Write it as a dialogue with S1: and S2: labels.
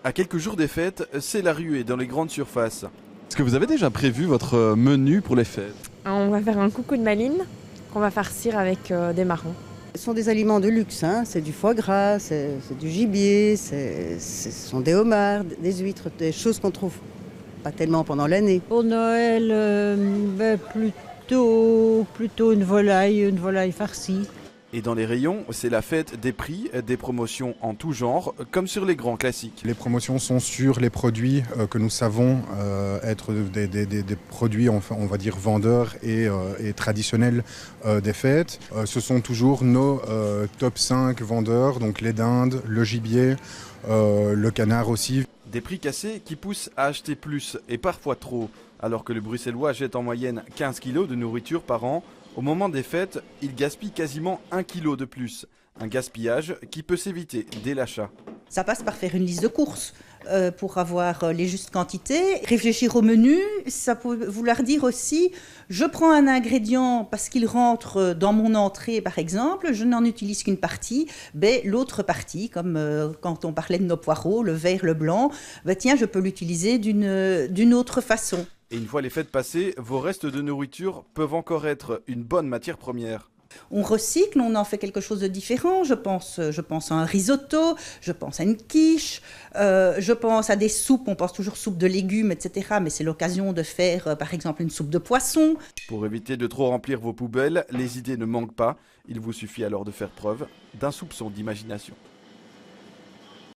S1: À quelques jours des fêtes, c'est la ruée dans les grandes surfaces. Est-ce que vous avez déjà prévu votre menu pour les fêtes?
S2: On va faire un coucou de maline qu'on va farcir avec des marrons.
S3: Ce sont des aliments de luxe, hein. C'est du foie gras, c'est du gibier, ce sont des homards, des huîtres, des choses qu'on trouve pas tellement pendant l'année.
S4: Pour Noël, plutôt une volaille farcie.
S1: Et dans les rayons, c'est la fête des prix, des promotions en tout genre, comme sur les grands classiques.
S5: Les promotions sont sur les produits que nous savons être des produits, enfin, on va dire, vendeurs et traditionnels des fêtes. Ce sont toujours nos top 5 vendeurs, donc les dindes, le gibier, le canard aussi.
S1: Des prix cassés qui poussent à acheter plus et parfois trop. Alors que le Bruxellois jette en moyenne 15 kilos de nourriture par an, au moment des fêtes, il gaspille quasiment 1 kilo de plus. Un gaspillage qui peut s'éviter dès l'achat.
S6: Ça passe par faire une liste de courses pour avoir les justes quantités. Réfléchir au menu, ça peut vouloir dire aussi, je prends un ingrédient parce qu'il rentre dans mon entrée par exemple, je n'en utilise qu'une partie, l'autre partie, comme quand on parlait de nos poireaux, le vert, le blanc, tiens, je peux l'utiliser d'une autre façon.
S1: Et une fois les fêtes passées, vos restes de nourriture peuvent encore être une bonne matière première.
S6: On recycle, on en fait quelque chose de différent. Je pense à un risotto, je pense à une quiche, je pense à des soupes, on pense toujours soupe de légumes, etc. Mais c'est l'occasion de faire, par exemple, une soupe de poisson.
S1: Pour éviter de trop remplir vos poubelles, les idées ne manquent pas. Il vous suffit alors de faire preuve d'un soupçon d'imagination.